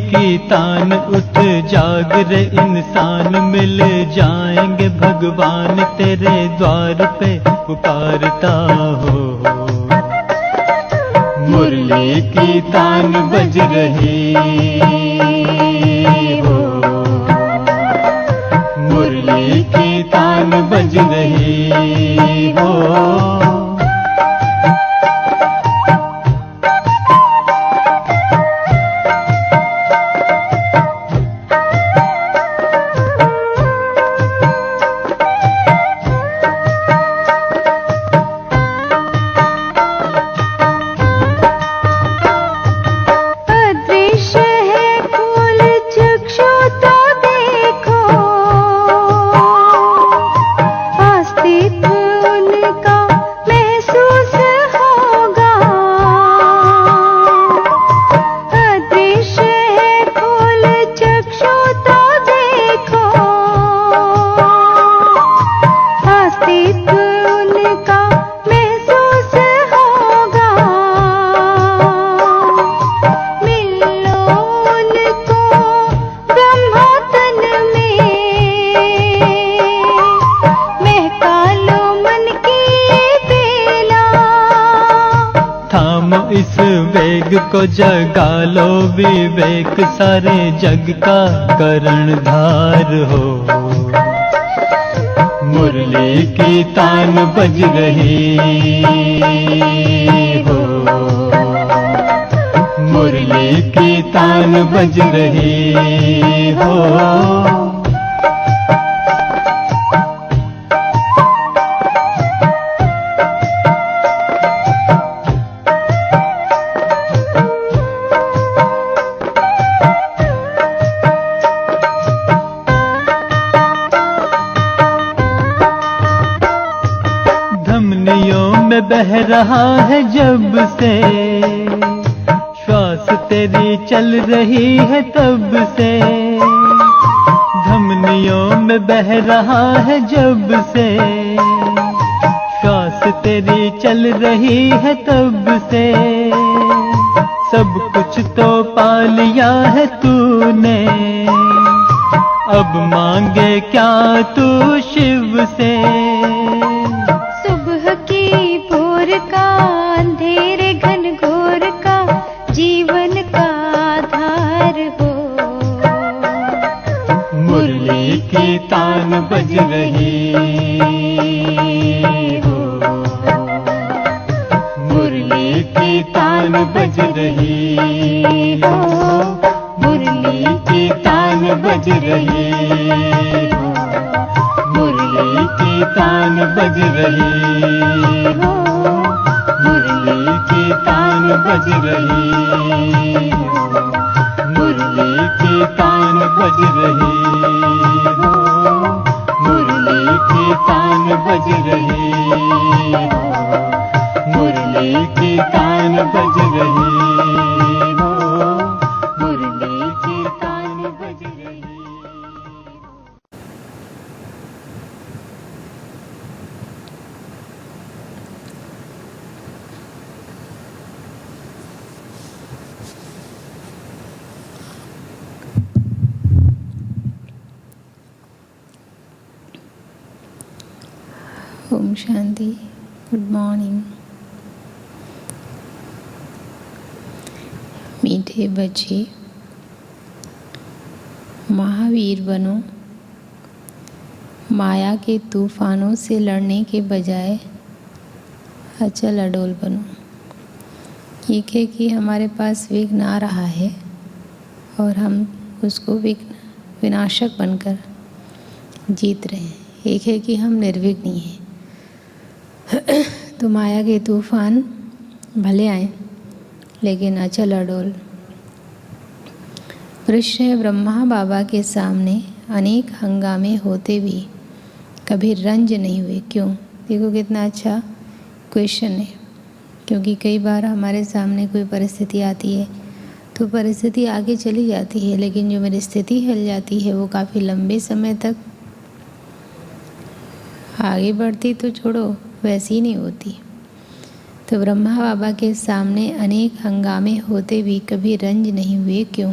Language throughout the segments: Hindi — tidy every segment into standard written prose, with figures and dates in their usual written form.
की तान उठ जाग रे इंसान, मिल जाएंगे भगवान तेरे द्वार पे पुकारता हो। मुरली की तान बज रही हो, मुरली की तान बज रही हो। इस वेग को जगा लो विवेक, सारे जग का कर्णधार हो। मुरली की तान बज रही हो, मुरली की तान बज रही हो। में बह रहा है जब से श्वास तेरी चल रही है तब से, धमनियों में बह रहा है जब से श्वास तेरी चल रही है तब से। सब कुछ तो पा लिया है तूने, अब मांगे क्या तू शिव से। सुबह की भोर का अंधेरे घन घोर का जीवन का आधार हो। मुरली की तान बज रही हो, मुरली की तान बज रही हो, मुरली की तान बज रही हो, मुरली की तान बज रही हो, मुरली की तान बज रही हो, मुरली की तान बज रही हो, मुरली की तान बज रही हो, मुरली की तान बज रही हो, मुरली की तान बज रही हो। ओम शांति। Good morning. मीठे बच्चे, महावीर बनो। माया के तूफानों से लड़ने के बजाय अचल अडोल बनो। एक है कि हमारे पास विघ्न आ रहा है और हम उसको विघ्न विनाशक बनकर जीत रहे हैं। एक है कि हम निर्विघ्नी हैं। तो माया के तूफान भले आए लेकिन अचल अडोल। वृक्ष ब्रह्मा बाबा के सामने अनेक हंगामे होते भी कभी रंज नहीं हुए। क्यों? देखो कितना अच्छा क्वेश्चन है। क्योंकि कई बार हमारे सामने कोई परिस्थिति आती है तो परिस्थिति आगे चली जाती है, लेकिन जो मेरी स्थिति हिल जाती है वो काफ़ी लंबे समय तक आगे बढ़ती तो छोड़ो, वैसी ही नहीं होती। तो ब्रह्मा बाबा के सामने अनेक हंगामे होते भी कभी रंज नहीं हुए। क्यों?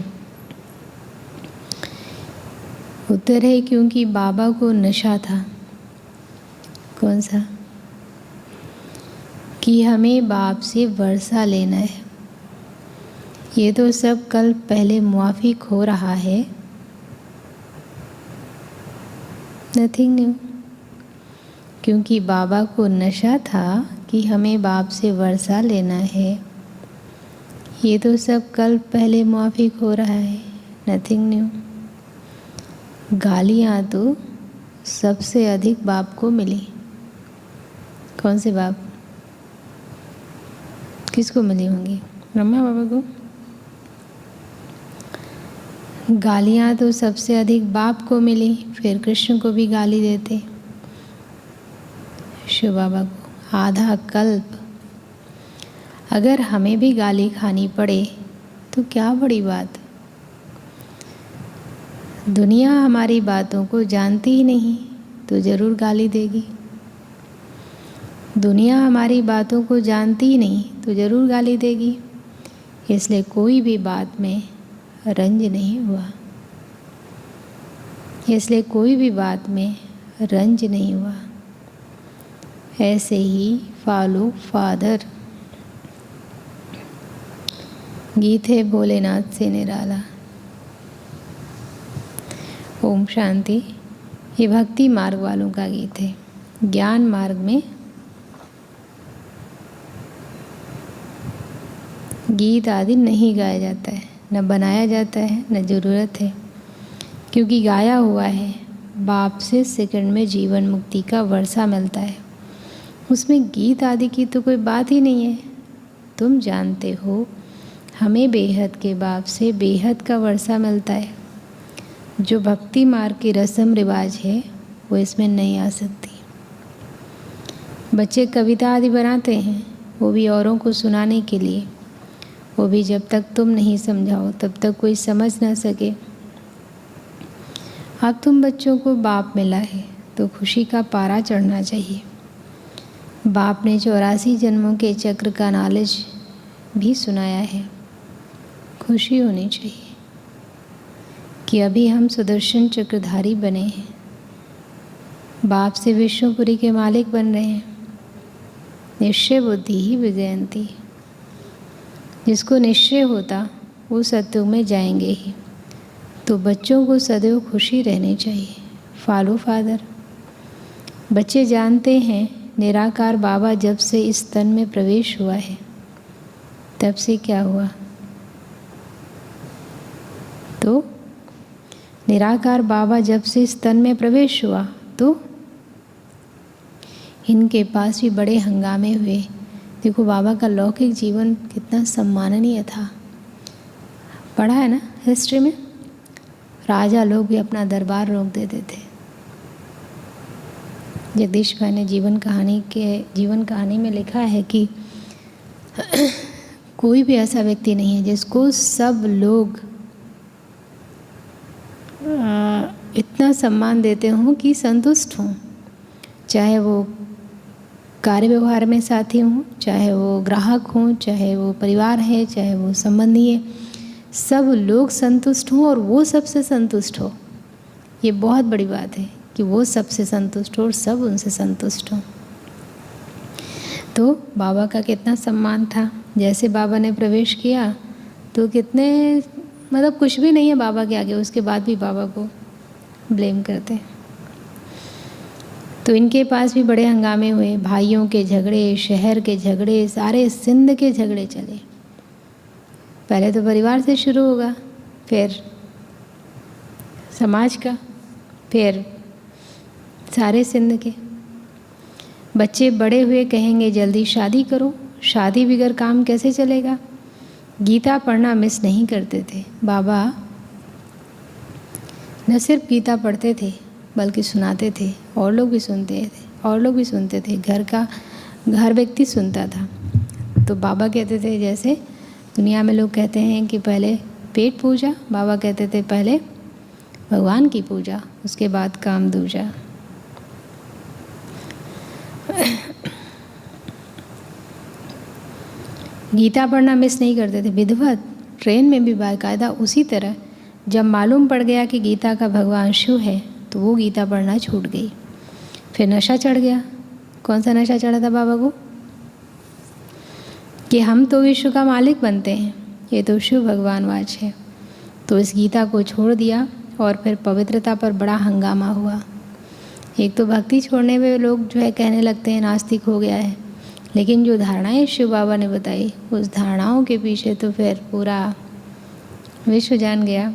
उत्तर है क्योंकि बाबा को नशा था। कौन सा? कि हमें बाप से वर्षा लेना है। ये तो सब कल पहले मुआफिक हो रहा है, नथिंग न्यू। क्योंकि बाबा को नशा था कि हमें बाप से वर्षा लेना है, ये तो सब कल पहले मुआफिक हो रहा है, नथिंग न्यू। गालियाँ तो सबसे अधिक बाप को मिली। कौन से बाप? किसको मिली होंगी? ब्रह्मा बाबा को। गालियाँ तो सबसे अधिक बाप को मिली, फिर कृष्ण को भी गाली देते, शिव बाबा को। आधा कल्प अगर हमें भी गाली खानी पड़े तो क्या बड़ी बात। दुनिया हमारी बातों को जानती ही नहीं तो ज़रूर गाली देगी। दुनिया हमारी बातों को जानती ही नहीं तो ज़रूर गाली देगी। इसलिए कोई भी बात में रंज नहीं हुआ। इसलिए कोई भी बात में रंज नहीं हुआ। ऐसे ही फॉलो फादर। गीत है भोलेनाथ से निराला। ओम शांति। ये भक्ति मार्ग वालों का गीत है। ज्ञान मार्ग में गीत आदि नहीं गाया जाता है, न बनाया जाता है, न ज़रूरत है, क्योंकि गाया हुआ है बाप से सेकंड में जीवन मुक्ति का वर्षा मिलता है। उसमें गीत आदि की तो कोई बात ही नहीं है। तुम जानते हो हमें बेहद के बाप से बेहद का वर्षा मिलता है। जो भक्ति मार्ग की रस्म रिवाज है वो इसमें नहीं आ सकती। बच्चे कविता आदि बनाते हैं, वो भी औरों को सुनाने के लिए, वो भी जब तक तुम नहीं समझाओ तब तक कोई समझ ना सके। अब तुम बच्चों को बाप मिला है तो खुशी का पारा चढ़ना चाहिए। बाप ने 84 जन्मों के चक्र का नॉलेज भी सुनाया है। खुशी होनी चाहिए कि अभी हम सुदर्शन चक्रधारी बने हैं, बाप से विष्णुपुरी के मालिक बन रहे हैं। निश्चय बुद्धि ही विजयंती। जिसको निश्चय होता वो सत्युग में जाएंगे ही। तो बच्चों को सदैव खुशी रहनी चाहिए। Follow father. बच्चे जानते हैं निराकार बाबा जब से इस तन में प्रवेश हुआ है तब से क्या हुआ। तो निराकार बाबा जब से इस तन में प्रवेश हुआ तो इनके पास भी बड़े हंगामे हुए। देखो बाबा का लौकिक जीवन कितना सम्माननीय था। पढ़ा है ना हिस्ट्री में, राजा लोग भी अपना दरबार रोक देते थे। जगदीश भाई ने जीवन कहानी में लिखा है कि कोई भी ऐसा व्यक्ति नहीं है जिसको सब लोग इतना सम्मान देते हों कि संतुष्ट हों। चाहे वो कार्य व्यवहार में साथी हों, चाहे वो ग्राहक हों, चाहे वो परिवार है, चाहे वो संबंधी है, सब लोग संतुष्ट हों और वो सबसे संतुष्ट हो। ये बहुत बड़ी बात है कि वो सबसे संतुष्ट हो और सब उनसे संतुष्ट हो। तो बाबा का कितना सम्मान था। जैसे बाबा ने प्रवेश किया तो कितने मतलब कुछ भी नहीं है बाबा के आगे, उसके बाद भी बाबा को ब्लेम करते। तो इनके पास भी बड़े हंगामे हुए। भाइयों के झगड़े, शहर के झगड़े, सारे सिंध के झगड़े चले। पहले तो परिवार से शुरू होगा, फिर समाज का, फिर सारे सिंध के। बच्चे बड़े हुए कहेंगे जल्दी शादी करो, शादी बगैर काम कैसे चलेगा। गीता पढ़ना मिस नहीं करते थे। बाबा न सिर्फ गीता पढ़ते थे बल्कि सुनाते थे, और लोग भी सुनते थे। घर व्यक्ति सुनता था। तो बाबा कहते थे, जैसे दुनिया में लोग कहते हैं कि पहले पेट पूजा, बाबा कहते थे पहले भगवान की पूजा, उसके बाद काम दूजा। गीता पढ़ना मिस नहीं करते थे। विधिवत ट्रेन में भी बाकायदा उसी तरह जब मालूम पड़ गया कि गीता का भगवान शिव है तो वो गीता पढ़ना छूट गई। फिर नशा चढ़ गया। कौन सा नशा चढ़ा था बाबा को? कि हम तो विश्व का मालिक बनते हैं, ये तो शिव भगवान वाच है। तो इस गीता को छोड़ दिया और फिर पवित्रता पर बड़ा हंगामा हुआ। एक तो भक्ति छोड़ने में लोग जो है कहने लगते हैं नास्तिक हो गया है, लेकिन जो धारणाएं शिव बाबा ने बताई उस धारणाओं के पीछे तो फिर पूरा विश्व जान गया।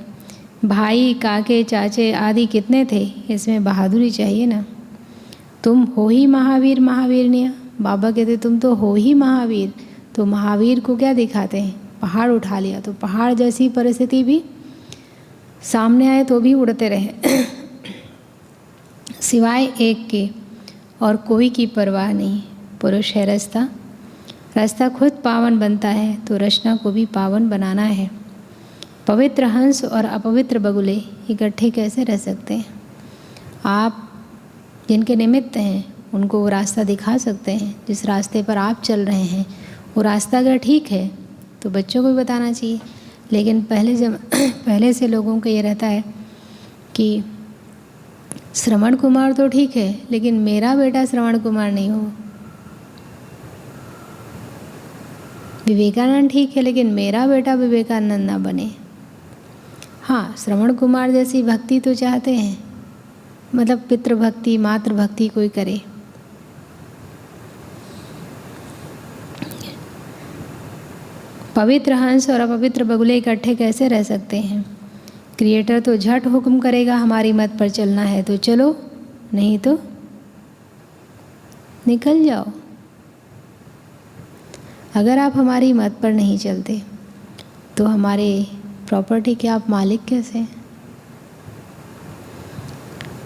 भाई काके चाचे आदि कितने थे, इसमें बहादुरी चाहिए ना। तुम हो ही महावीर महावीरनिया। बाबा कहते तुम तो हो ही महावीर। तो महावीर को क्या दिखाते हैं? पहाड़ उठा लिया, तो पहाड़ जैसी परिस्थिति भी सामने आए तो भी उड़ते रहे सिवाय एक के और कोई की परवाह नहीं। पुरुष है रास्ता, रास्ता खुद पावन बनता है तो रचना को भी पावन बनाना है। पवित्र हंस और अपवित्र बगुले इकट्ठे कैसे रह सकते हैं? आप जिनके निमित्त हैं उनको वो रास्ता दिखा सकते हैं। जिस रास्ते पर आप चल रहे हैं वो रास्ता अगर ठीक है तो बच्चों को भी बताना चाहिए। लेकिन पहले से लोगों का ये रहता है कि श्रवण कुमार तो ठीक है लेकिन मेरा बेटा श्रवण कुमार नहीं हो। विवेकानंद ठीक है लेकिन मेरा बेटा विवेकानंद ना बने। हाँ, श्रवण कुमार जैसी भक्ति तो चाहते हैं, मतलब पितृभक्ति मातृभक्ति कोई करे। पवित्र हंस और अपवित्र बगुले इकट्ठे कैसे रह सकते हैं? क्रिएटर तो झट हुक्म करेगा हमारी मत पर चलना है तो चलो, नहीं तो निकल जाओ। अगर आप हमारी मत पर नहीं चलते तो हमारे प्रॉपर्टी के आप मालिक कैसे?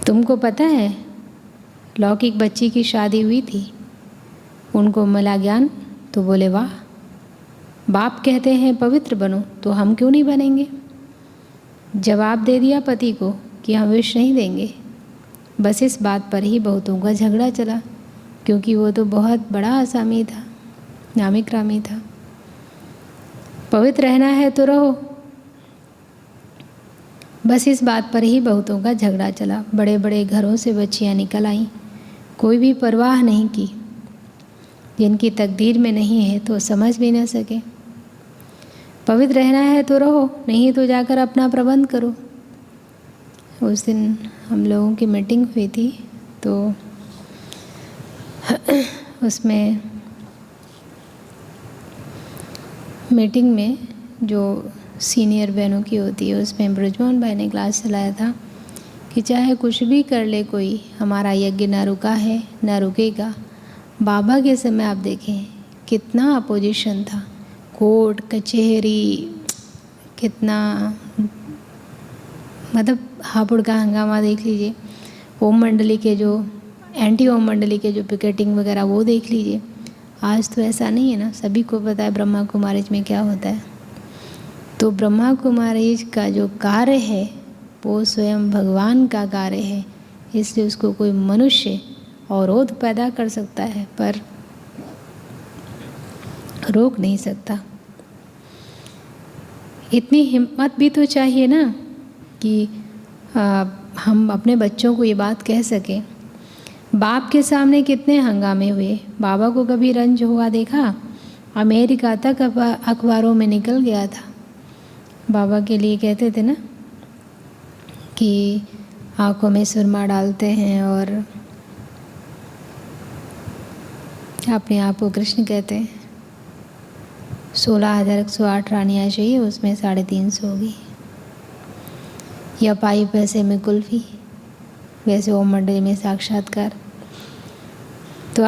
तुमको पता है लौकिक बच्ची की शादी हुई थी, उनको मिला ज्ञान तो बोले वाह, बाप कहते हैं पवित्र बनो तो हम क्यों नहीं बनेंगे? जवाब दे दिया पति को कि हम विष नहीं देंगे। बस इस बात पर ही बहुतों का झगड़ा चला, क्योंकि वो तो बहुत बड़ा आसामी था, नामी ग्रामी था। पवित्र रहना है तो रहो, बस इस बात पर ही बहुतों का झगड़ा चला। बड़े बड़े घरों से बच्चियां निकल आईं, कोई भी परवाह नहीं की। जिनकी तकदीर में नहीं है तो समझ भी न सके। पवित्र रहना है तो रहो, नहीं तो जाकर अपना प्रबंध करो। उस दिन हम लोगों की मीटिंग हुई थी तो उसमें मीटिंग में जो सीनियर बहनों की होती है उसमें ब्रजमोहन भाई ने क्लास चलाया था कि चाहे कुछ भी कर ले कोई, हमारा यज्ञ ना रुका है ना रुकेगा। बाबा के समय आप देखें कितना अपोजिशन था, कोर्ट कचहरी, कितना मतलब हापुड़ का हंगामा देख लीजिए। ओम मंडली के जो एंटी ओम मंडली के जो पिकेटिंग वगैरह वो देख लीजिए। आज तो ऐसा नहीं है ना, सभी को पता है ब्रह्मा कुमारीज में क्या होता है। तो ब्रह्मा कुमारीज का जो कार्य है वो स्वयं भगवान का कार्य है, इसलिए उसको कोई मनुष्य अवरोध पैदा कर सकता है पर रोक नहीं सकता। इतनी हिम्मत भी तो चाहिए ना कि हम अपने बच्चों को ये बात कह सकें। बाप के सामने कितने हंगामे हुए, बाबा को कभी रंज हुआ देखा? अमेरिका तक अखबारों में निकल गया था। बाबा के लिए कहते थे ना कि आँखों में सुरमा डालते हैं और अपने आप को कृष्ण कहते हैं। 16,108 रानियाँ चाहिए, उसमें 350 होगी। या पाई पैसे में कुल्फ़ी, वैसे ओम मंडली में साक्षात्कार। तो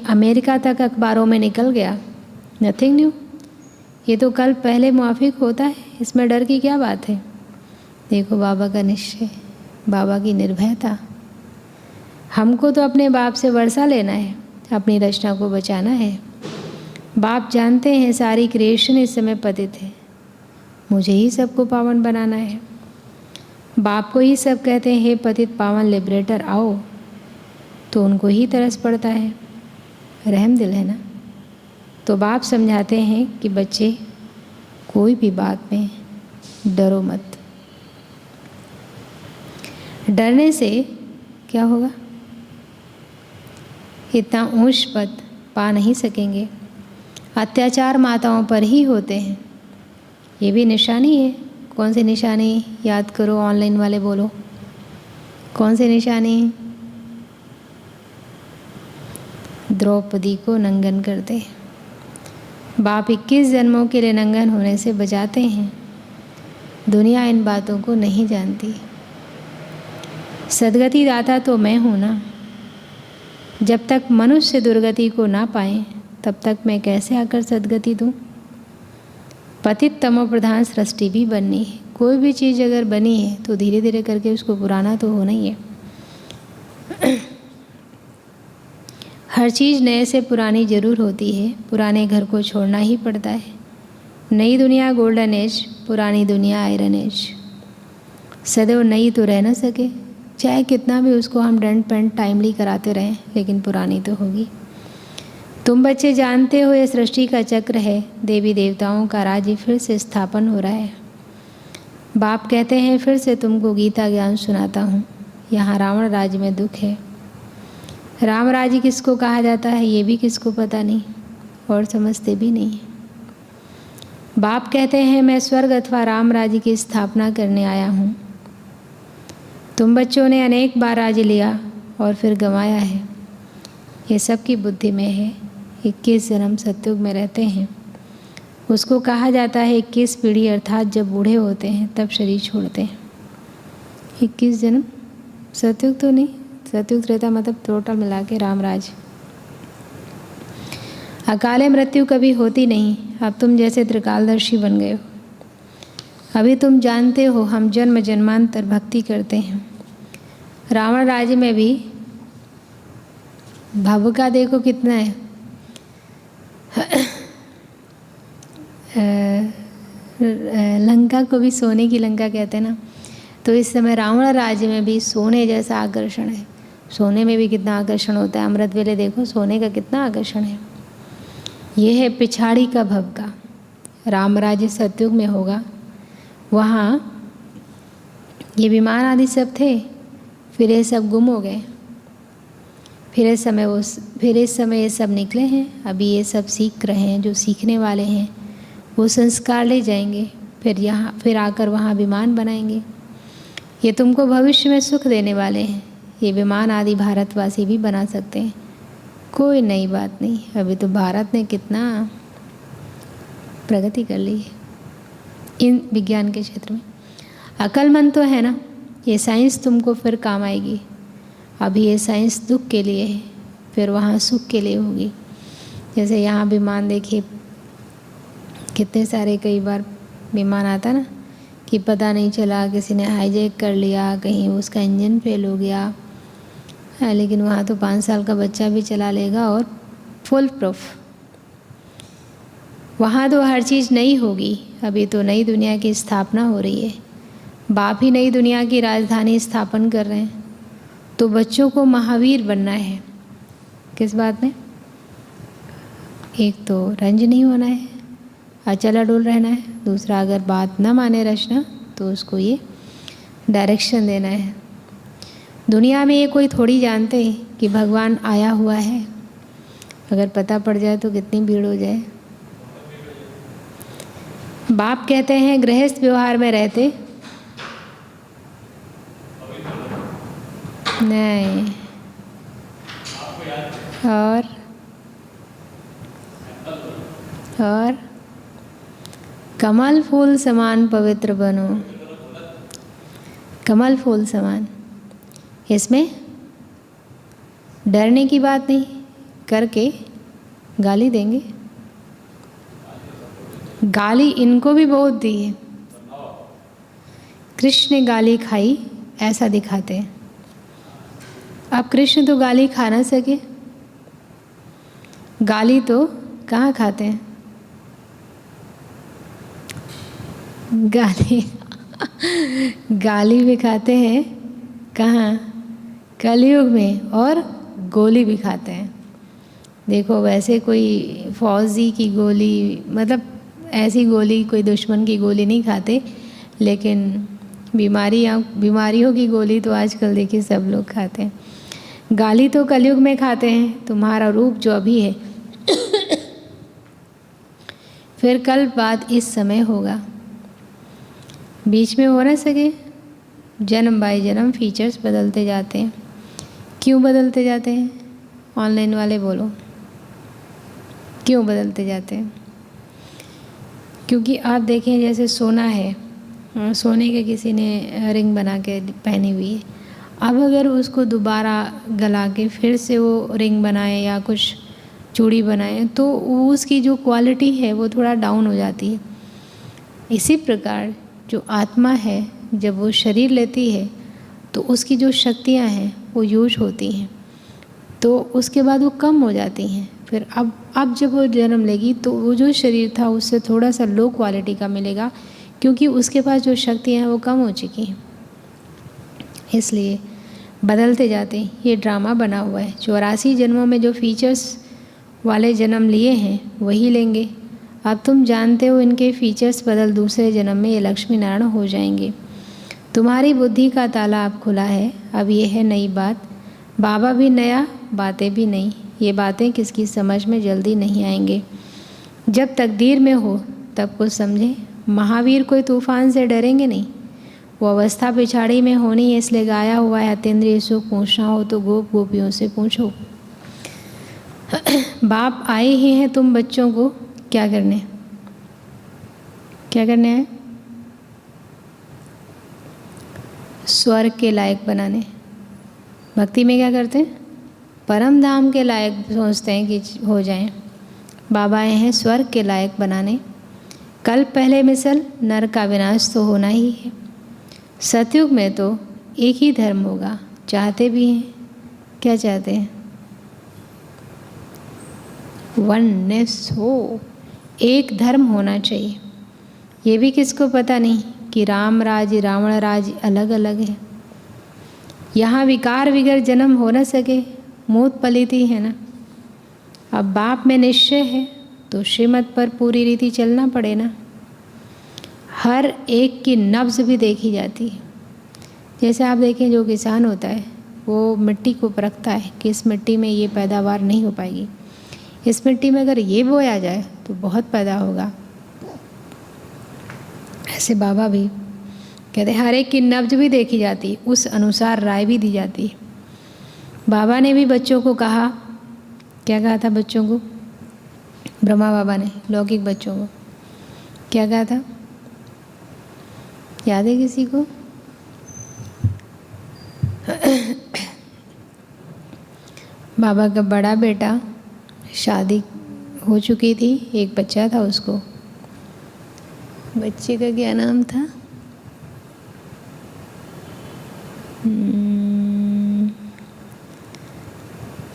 अमेरिका तक अखबारों में निकल गया, नथिंग न्यू। ये तो कल पहले मुआफिक होता है, इसमें डर की क्या बात है? देखो बाबा का निश्चय, बाबा की निर्भयता। हमको तो अपने बाप से वर्षा लेना है, अपनी रचना को बचाना है। बाप जानते हैं सारी क्रिएशन इस समय पतित है, मुझे ही सबको पावन बनाना है। बाप को ही सब कहते हैं हे पतित पावन लिबरेटर आओ, तो उनको ही तरस पड़ता है, रहम दिल है ना। तो बाप समझाते हैं कि बच्चे कोई भी बात में डरो मत, डरने से क्या होगा? इतना ऊंच पद पा नहीं सकेंगे। अत्याचार माताओं पर ही होते हैं, ये भी निशानी है। कौन सी निशानी याद करो? ऑनलाइन वाले बोलो, कौन सी निशानी? द्रौपदी को नंगन करते। बाप 21 जन्मों के लिए नंगन होने से बचाते हैं। दुनिया इन बातों को नहीं जानती। सदगति दाता तो मैं हूँ ना। जब तक मनुष्य दुर्गति को ना पाए तब तक मैं कैसे आकर सदगति दूँ? पतित तमो प्रधान सृष्टि भी बननी है। कोई भी चीज़ अगर बनी है तो धीरे धीरे करके उसको पुराना तो होना ही है। हर चीज़ नए से पुरानी जरूर होती है। पुराने घर को छोड़ना ही पड़ता है। नई दुनिया गोल्डन एज, पुरानी दुनिया आयरन एज। सदैव नई तो रह न सके, चाहे कितना भी उसको हम डंड पेंट टाइमली कराते रहें, लेकिन पुरानी तो होगी। तुम बच्चे जानते हो ये सृष्टि का चक्र है। देवी देवताओं का राज्य फिर से स्थापन हो रहा है। बाप कहते हैं फिर से तुमको गीता ज्ञान सुनाता हूँ। यहाँ रावण राज्य में दुख है। राम राज्य किसको कहा जाता है ये भी किसको पता नहीं और समझते भी नहीं। बाप कहते हैं मैं स्वर्ग अथवा राम राज्य की स्थापना करने आया हूँ। तुम बच्चों ने अनेक बार राज्य लिया और फिर गंवाया है। ये सबकी बुद्धि में है। 21 जन्म सतयुग में रहते हैं। उसको कहा जाता है 21 पीढ़ी, अर्थात जब बूढ़े होते हैं तब शरीर छोड़ते हैं। 21 जन्म सतयुग तो नहीं, सतयुग त्रेता मतलब टोटल मिला के रामराज। अकाले मृत्यु कभी होती नहीं। अब तुम जैसे त्रिकालदर्शी बन गए हो। अभी तुम जानते हो हम जन्म जन्मांतर भक्ति करते हैं। रावण राज्य में भी भावुका देखो कितना है। लंका को भी सोने की लंका कहते हैं ना। तो इस समय रावण राज्य में भी सोने जैसा आकर्षण है। सोने में भी कितना आकर्षण होता है। अमृत वेले देखो सोने का कितना आकर्षण है। ये है पिछाड़ी का भव का। राम राज्य सतयुग में होगा। वहाँ ये विमान आदि सब थे, फिर ये सब गुम हो गए। फिर इस समय ये सब निकले हैं। अभी ये सब सीख रहे हैं। जो सीखने वाले हैं वो संस्कार ले जाएंगे, फिर आकर वहाँ विमान बनाएंगे। ये तुमको भविष्य में सुख देने वाले हैं। ये विमान आदि भारतवासी भी बना सकते हैं, कोई नई बात नहीं। अभी तो भारत ने कितना प्रगति कर ली है इन विज्ञान के क्षेत्र में। अक्लमंद तो है ना। ये साइंस तुमको फिर काम आएगी। अभी ये साइंस दुख के लिए है, फिर वहाँ सुख के लिए होगी। जैसे यहाँ विमान देखिए कितने सारे, कई बार विमान आता ना कि पता नहीं चला, किसी ने हाईजैक कर लिया, कहीं उसका इंजन फेल हो गया। लेकिन वहाँ तो 5 साल का बच्चा भी चला लेगा और फुल प्रूफ। वहाँ तो हर चीज़ नई होगी। अभी तो नई दुनिया की स्थापना हो रही है। बाप ही नई दुनिया की राजधानी स्थापन कर रहे हैं। तो बच्चों को महावीर बनना है। किस बात में? एक तो रंज नहीं होना है, अचल अडोल रहना है। दूसरा, अगर बात न माने रचना तो उसको ये डायरेक्शन देना है। दुनिया में ये कोई थोड़ी जानते हैं कि भगवान आया हुआ है। अगर पता पड़ जाए तो कितनी भीड़ हो जाए। बाप कहते हैं गृहस्थ व्यवहार में रहते नहीं, और कमल फूल समान पवित्र बनो। कमल फूल समान, इसमें डरने की बात नहीं। करके गाली देंगे। गाली इनको भी बहुत दी है। कृष्ण ने गाली खाई ऐसा दिखाते हैं। अब कृष्ण तो गाली खा ना सके। गाली तो कहाँ खाते हैं? गाली भी खाते हैं कहाँ? कलयुग में। और गोली भी खाते हैं। देखो वैसे कोई फौजी की गोली, मतलब ऐसी गोली, कोई दुश्मन की गोली नहीं खाते, लेकिन बीमारियों की गोली तो आजकल देखिए सब लोग खाते हैं। गाली तो कलयुग में खाते हैं, तुम्हारा रूप जो अभी है फिर कल बाद इस समय होगा, बीच में हो ना सके। जन्म बाय जन्म फीचर्स बदलते जाते हैं। क्यों बदलते जाते हैं? ऑनलाइन वाले बोलो, क्यों बदलते जाते हैं? क्योंकि आप देखें जैसे सोना है, सोने के किसी ने रिंग बना के पहनी हुई है, अब अगर उसको दोबारा गला के फिर से वो रिंग बनाए या कुछ चूड़ी बनाए तो उसकी जो क्वालिटी है वो थोड़ा डाउन हो जाती है। इसी प्रकार जो आत्मा है जब वो शरीर लेती है तो उसकी जो शक्तियाँ हैं वो यूज होती हैं, तो उसके बाद वो कम हो जाती हैं। फिर अब जब वो जन्म लेगी तो वो जो शरीर था उससे थोड़ा सा लो क्वालिटी का मिलेगा, क्योंकि उसके पास जो शक्तियाँ हैं वो कम हो चुकी हैं। इसलिए बदलते जाते हैं, ये ड्रामा बना हुआ है। 84 जन्मों में जो फीचर्स वाले जन्म लिए हैं वही लेंगे। अब तुम जानते हो इनके फीचर्स बदल दूसरे जन्म में ये लक्ष्मी नारायण हो जाएंगे। तुम्हारी बुद्धि का ताला अब खुला है। अब ये है नई बात, बाबा भी नया, बातें भी नई। ये बातें किसकी समझ में जल्दी नहीं आएंगे। जब तकदीर में हो तब कुछ समझे। महावीर कोई तूफान से डरेंगे नहीं, वो अवस्था पिछाड़ी में होनी है। इसलिए गाया हुआ है अतीन्द्रिय सुख पूछना हो तो गोप गोपियों से पूछो। बाप आए ही हैं तुम बच्चों को क्या करने हैं? स्वर्ग के लायक बनाने। भक्ति में क्या करते हैं? परम धाम के लायक सोचते हैं कि हो जाएं। बाबा आए हैं स्वर्ग के लायक बनाने। कल पहले मिसल नर का विनाश तो होना ही है। सतयुग में तो एक ही धर्म होगा। चाहते भी हैं, क्या चाहते हैं? वननेस हो, एक धर्म होना चाहिए। ये भी किसको पता नहीं कि राम राज रावण राज अलग अलग है। यहाँ विकार विगर जन्म हो न सके, मूत पलीती है ना। अब बाप में निश्चय है तो श्रीमत पर पूरी रीति चलना पड़े ना। हर एक की नब्ज भी देखी जाती है। जैसे आप देखें जो किसान होता है वो मिट्टी को परखता है कि इस मिट्टी में ये पैदावार नहीं हो पाएगी, इस मिट्टी में अगर ये बोया जाए तो बहुत पैदा होगा। ऐसे बाबा भी कहते हैं हर एक की नब्ज भी देखी जाती है, उस अनुसार राय भी दी जाती है। बाबा ने भी बच्चों को कहा, क्या कहा था बच्चों को? ब्रह्मा बाबा ने लौकिक बच्चों को क्या कहा था? याद है किसी को? बाबा का बड़ा बेटा शादी हो चुकी थी, एक बच्चा था उसको। बच्चे का क्या नाम था?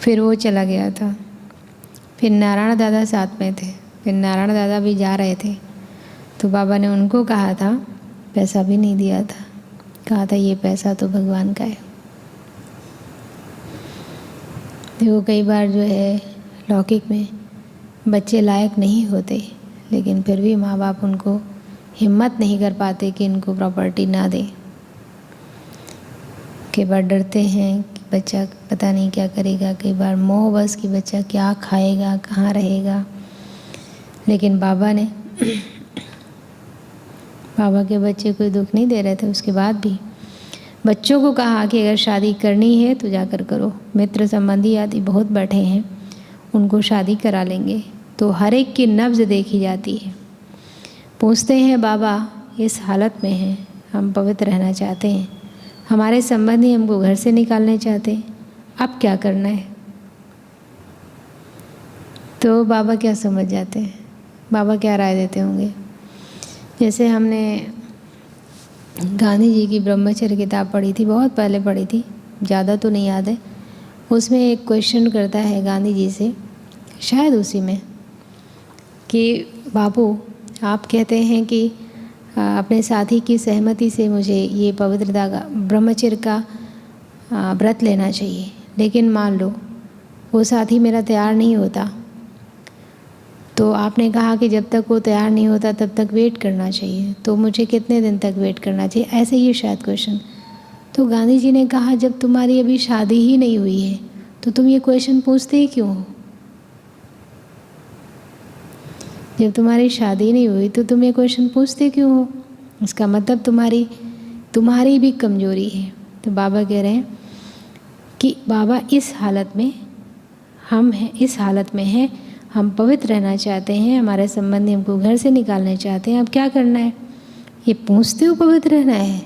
फिर वो चला गया था। फिर नारायण दादा साथ में थे। फिर नारायण दादा भी जा रहे थे तो बाबा ने उनको कहा था, पैसा भी नहीं दिया था, कहा था ये पैसा तो भगवान का है। देखो कई बार जो है लौकिक में बच्चे लायक नहीं होते, लेकिन फिर भी माँ बाप उनको हिम्मत नहीं कर पाते कि इनको प्रॉपर्टी ना दें। कई बार डरते हैं कि बच्चा पता नहीं क्या करेगा, कई बार मोह बस कि बच्चा क्या खाएगा, कहाँ रहेगा। लेकिन बाबा ने बाबा के बच्चे कोई दुख नहीं दे रहे थे, उसके बाद भी बच्चों को कहा कि अगर शादी करनी है तो जाकर करो। मित्र संबंधी आदि बहुत बैठे हैं, उनको शादी करा लेंगे। तो हर एक की नब्ज देखी जाती है। पूछते हैं बाबा इस हालत में हैं, हम पवित्र रहना चाहते हैं, हमारे संबंधी हमको घर से निकालने चाहते हैं, अब क्या करना है? तो बाबा क्या समझ जाते हैं? बाबा क्या राय देते होंगे? जैसे हमने गांधी जी की ब्रह्मचर्य किताब पढ़ी थी, बहुत पहले पढ़ी थी, ज़्यादा तो नहीं याद है। उसमें एक क्वेश्चन करता है गांधी जी से, शायद उसी में, कि बाबू आप कहते हैं कि अपने साथी की सहमति से मुझे ये पवित्रता का ब्रह्मचर्य का व्रत लेना चाहिए, लेकिन मान लो वो साथी मेरा तैयार नहीं होता तो आपने कहा कि जब तक वो तैयार नहीं होता तब तक वेट करना चाहिए, तो मुझे कितने दिन तक वेट करना चाहिए, ऐसे ही शायद क्वेश्चन। तो गांधी जी ने कहा जब तुम्हारी अभी शादी ही नहीं हुई है तो तुम ये क्वेश्चन पूछते ही क्यों हो? जब तुम्हारी शादी नहीं हुई तो तुम ये क्वेश्चन पूछते क्यों हो? इसका मतलब तुम्हारी भी कमजोरी है। तो बाबा कह रहे हैं कि बाबा इस हालत में हम हैं, इस हालत में हैं, हम पवित्र रहना चाहते हैं, हमारे संबंधी हमको घर से निकालने चाहते हैं, अब क्या करना है? ये पूछते हो पवित्र रहना है?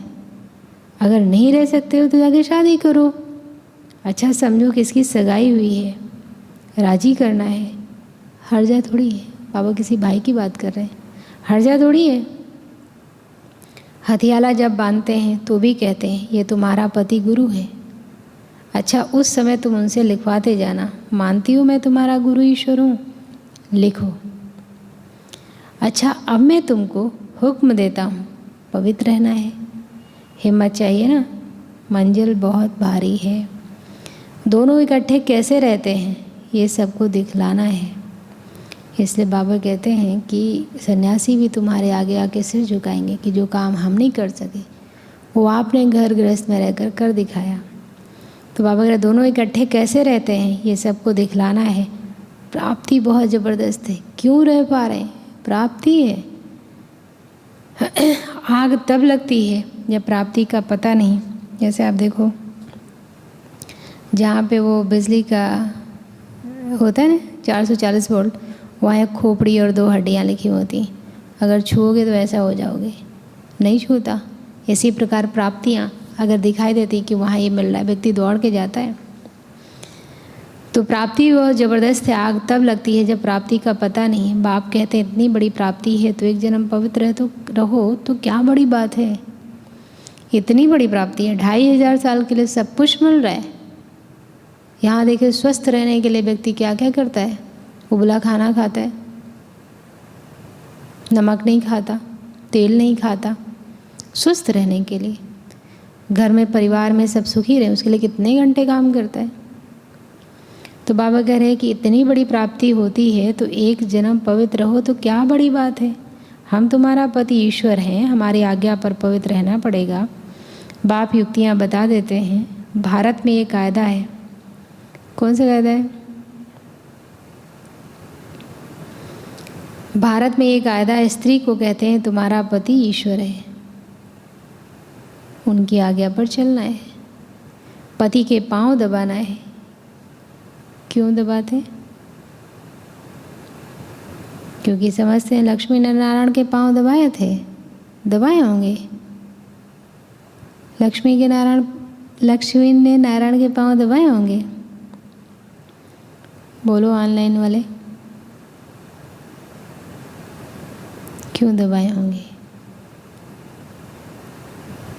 अगर नहीं रह सकते हो तो जाके शादी करो। अच्छा समझो किसकी सगाई हुई है, राजी करना है, हर्जा थोड़ी है। बाबा किसी भाई की बात कर रहे हैं, हर्जा थोड़ी है। हथियाला जब बांधते हैं तो भी कहते हैं ये तुम्हारा पति गुरु है। अच्छा उस समय तुम उनसे लिखवाते जाना, मानती हूँ मैं तुम्हारा गुरु ईश्वर हूँ, लिखो। अच्छा अब मैं तुमको हुक्म देता हूँ, पवित्र रहना है, हिम्मत चाहिए ना, मंजिल बहुत भारी है। दोनों इकट्ठे कैसे रहते हैं ये सबको दिखलाना है। इसलिए बाबा कहते हैं कि सन्यासी भी तुम्हारे आगे आके सिर झुकाएंगे कि जो काम हम नहीं कर सके वो आपने घर गृहस्थ में रहकर कर दिखाया। तो बाबा कह दोनों इकट्ठे कैसे रहते हैं ये सबको दिखलाना है। प्राप्ति बहुत ज़बरदस्त है, क्यों रह पा रहे हैं? प्राप्ति है। आग तब लगती है जब प्राप्ति का पता नहीं। जैसे आप देखो जहाँ पे वो बिजली का होता है ना 440 वोल्ट, वहाँ एक खोपड़ी और 2 हड्डियाँ लिखी होती, अगर छूओगे तो ऐसा हो जाओगे, नहीं छूता। इसी प्रकार प्राप्तियाँ अगर दिखाई देती कि वहाँ ये मिल रहा है, व्यक्ति दौड़ के जाता है। तो प्राप्ति बहुत ज़बरदस्त है, आग तब लगती है जब प्राप्ति का पता नहीं है। बाप कहते हैं इतनी बड़ी प्राप्ति है तो एक जन्म पवित्र है तो रहो, तो क्या बड़ी बात है, इतनी बड़ी प्राप्ति है। 2500 साल के लिए सब कुछ मिल रहा है। यहाँ देखिए स्वस्थ रहने के लिए व्यक्ति क्या क्या करता है, उबला खाना खाता है, नमक नहीं खाता, तेल नहीं खाता, स्वस्थ रहने के लिए। घर में परिवार में सब सुखी रहे उसके लिए कितने घंटे काम करता है। तो बाबा कह रहे हैं कि इतनी बड़ी प्राप्ति होती है तो एक जन्म पवित्र हो तो क्या बड़ी बात है। हम तुम्हारा पति ईश्वर हैं, हमारी आज्ञा पर पवित्र रहना पड़ेगा। बाप युक्तियाँ बता देते हैं। भारत में ये कायदा है, कौन सा कायदा है? भारत में ये कायदा है, स्त्री को कहते हैं तुम्हारा पति ईश्वर है, उनकी आज्ञा पर चलना है, पति के पांव दबाना है। क्यों दबाते? क्योंकि समझते हैं लक्ष्मी ने नारायण के पांव दबाए थे, दबाए होंगे। लक्ष्मी ने नारायण के पांव दबाए होंगे। बोलो ऑनलाइन वाले, क्यों दबाए होंगे?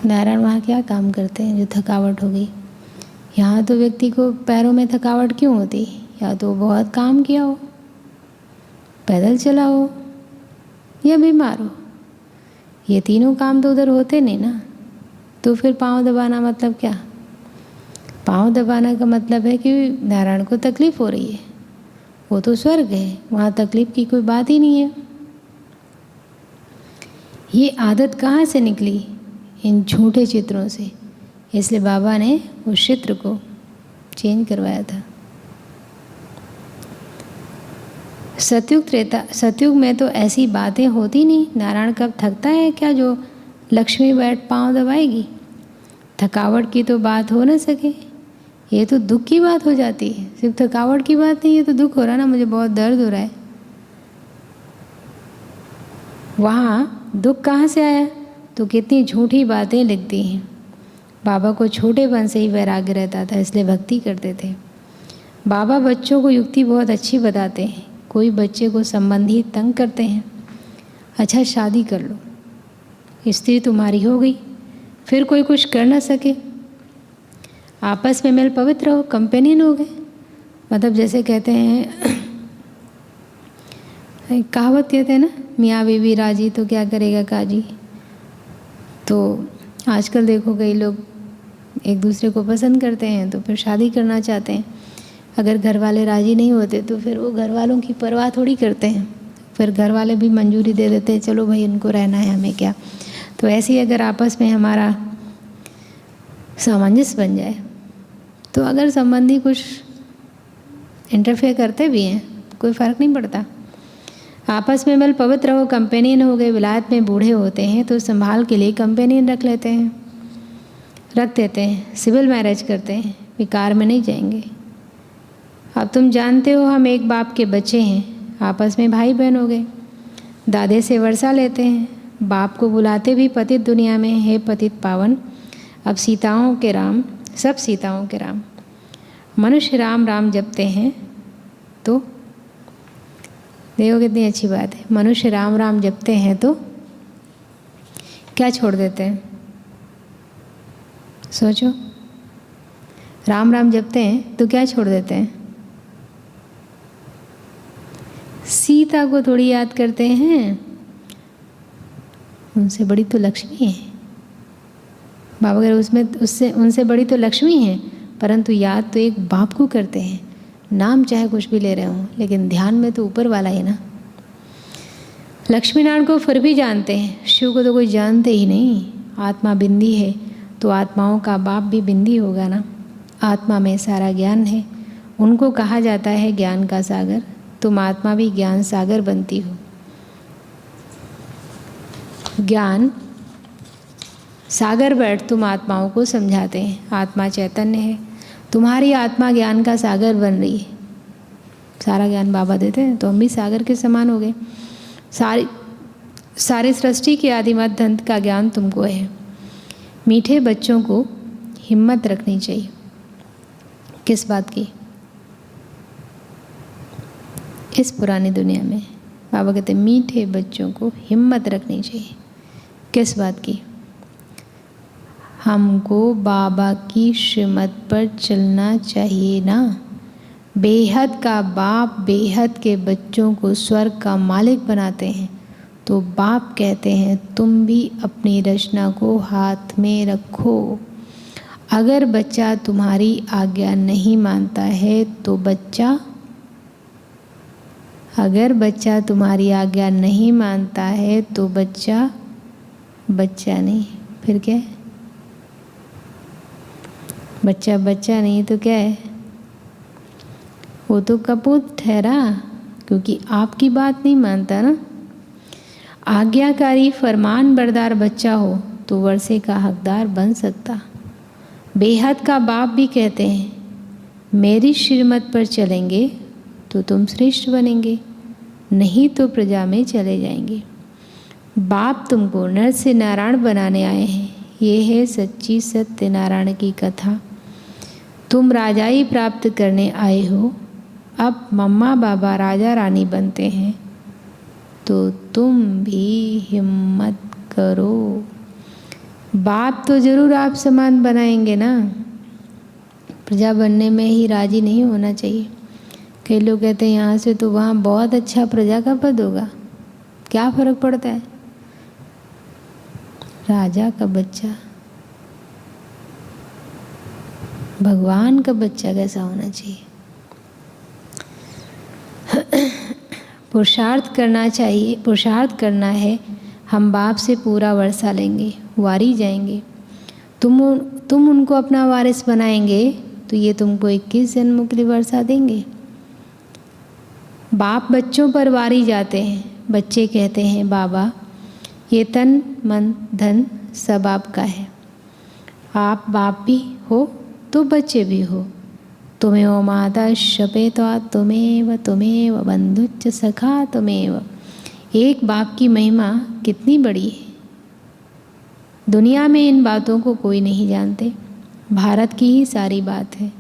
नारायण वहाँ क्या काम करते हैं जो थकावट हो गई? यहाँ तो व्यक्ति को पैरों में थकावट क्यों होती? या तो बहुत काम किया हो, पैदल चला हो, या बीमार हो। ये तीनों काम तो उधर होते नहीं ना। तो फिर पाँव दबाना मतलब क्या? पाँव दबाना का मतलब है कि नारायण को तकलीफ़ हो रही है, वो तो स्वर्ग है, वहाँ तकलीफ़ की कोई बात ही नहीं है। ये आदत कहाँ से निकली? इन झूठे चित्रों से। इसलिए बाबा ने उस चित्र को चेंज करवाया था। सतयुग में तो ऐसी बातें होती नहीं। नारायण कब थकता है क्या जो लक्ष्मी बैठ पाँव दबाएगी? थकावट की तो बात हो ना सके, ये तो दुख की बात हो जाती है। सिर्फ थकावट की बात नहीं, ये तो दुख हो रहा है ना, मुझे बहुत दर्द हो रहा है। वहाँ दुख कहाँ से आया? तो कितनी झूठी बातें लिखती हैं। बाबा को छोटेपन से ही वैराग्य रहता था, इसलिए भक्ति करते थे। बाबा बच्चों को युक्ति बहुत अच्छी बताते हैं। कोई बच्चे को संबंधी तंग करते हैं, अच्छा शादी कर लो, स्त्री तुम्हारी हो गई, फिर कोई कुछ कर ना सके, आपस में मिल पवित्र हो, कंपेनियन हो गए। मतलब जैसे कहते हैं, कहावत कहते हैं ना, मियाँ बीवी राजी तो क्या करेगा काजी। तो आजकल देखो कई लोग एक दूसरे को पसंद करते हैं तो फिर शादी करना चाहते हैं। अगर घर वाले राजी नहीं होते तो फिर वो घर वालों की परवाह थोड़ी करते हैं। फिर घर वाले भी मंजूरी दे देते हैं, चलो भाई इनको रहना है, हमें क्या। तो ऐसे ही अगर आपस में हमारा सामंजस्य बन जाए, तो अगर संबंधी कुछ इंटरफेयर करते भी हैं कोई फ़र्क नहीं पड़ता। आपस में बल पवित्र हो, कंपेनियन हो गए। विलायत में बूढ़े होते हैं तो संभाल के लिए कंपेनियन रख देते हैं, सिविल मैरिज करते हैं, विकार में नहीं जाएंगे। अब तुम जानते हो हम एक बाप के बच्चे हैं, आपस में भाई बहन हो गए, दादे से वर्षा लेते हैं, बाप को बुलाते भी पतित दुनिया में, हे पतित पावन। अब सीताओं के राम, सब सीताओं के राम, मनुष्य राम राम जपते हैं तो देखो कितनी अच्छी बात है। मनुष्य राम राम जपते हैं तो क्या छोड़ देते हैं? सोचो, राम राम जपते हैं तो क्या छोड़ देते हैं? सीता को थोड़ी याद करते हैं, उनसे बड़ी तो लक्ष्मी है। बाबा अगर उनसे बड़ी तो लक्ष्मी है, परंतु याद तो एक बाप को करते हैं। नाम चाहे कुछ भी ले रहे हों, लेकिन ध्यान में तो ऊपर वाला है ना। लक्ष्मी नारायण को फिर भी जानते हैं, शिव को तो कोई जानते ही नहीं। आत्मा बिंदी है तो आत्माओं का बाप भी बिंदी होगा ना। आत्मा में सारा ज्ञान है, उनको कहा जाता है ज्ञान का सागर। तुम आत्मा भी ज्ञान सागर बनती हो। ज्ञान सागर बैठ तुम आत्माओं को समझाते हैं। आत्मा चैतन्य है, तुम्हारी आत्मा ज्ञान का सागर बन रही है। सारा ज्ञान बाबा देते हैं तो हम भी सागर के समान हो गए। सारी सृष्टि के आदिमध्य अंत का ज्ञान तुमको है। मीठे बच्चों को हिम्मत रखनी चाहिए। किस बात की? इस पुरानी दुनिया में बाबा कहते हैं मीठे बच्चों को हिम्मत रखनी चाहिए। किस बात की? हमको बाबा की श्रीमत पर चलना चाहिए ना। बेहद का बाप बेहद के बच्चों को स्वर्ग का मालिक बनाते हैं, तो बाप कहते हैं तुम भी अपनी रचना को हाथ में रखो। अगर बच्चा तुम्हारी आज्ञा नहीं मानता है तो अगर बच्चा तुम्हारी आज्ञा नहीं मानता है तो बच्चा नहीं, फिर क्या है? बच्चा नहीं तो क्या है? वो तो कपूत ठहरा, क्योंकि आपकी बात नहीं मानता ना। आज्ञाकारी फरमान बरदार बच्चा हो तो वर्षे का हकदार बन सकता। बेहद का बाप भी कहते हैं मेरी श्रीमत पर चलेंगे तो तुम श्रेष्ठ बनेंगे, नहीं तो प्रजा में चले जाएंगे। बाप तुमको नर से नारायण बनाने आए हैं। ये है सच्ची सत्यनारायण की कथा। तुम राजाई प्राप्त करने आए हो। अब मम्मा बाबा राजा रानी बनते हैं तो तुम भी हिम्मत करो। बाप तो जरूर आप समान बनाएंगे ना। प्रजा बनने में ही राजी नहीं होना चाहिए। कई लोग कहते हैं यहाँ से तो वहाँ बहुत अच्छा प्रजा का पद होगा। क्या फर्क पड़ता है? राजा का बच्चा, भगवान का बच्चा कैसा होना चाहिए? पुरुषार्थ करना चाहिए, पुरुषार्थ करना है। हम बाप से पूरा वर्षा लेंगे, वारी जाएंगे। तुम उनको अपना वारिस बनाएंगे तो ये तुमको 21 जन्मों के लिए वर्षा देंगे। बाप बच्चों पर वारी जाते हैं। बच्चे कहते हैं बाबा ये तन मन धन सब आपका है। आप बाप भी हो तो बच्चे भी हो। तुमेव माता शपेत्वा तुमेव बंधुच्च सखा तुमेव। एक बाप की महिमा कितनी बड़ी है। दुनिया में इन बातों को कोई नहीं जानते। भारत की ही सारी बात है।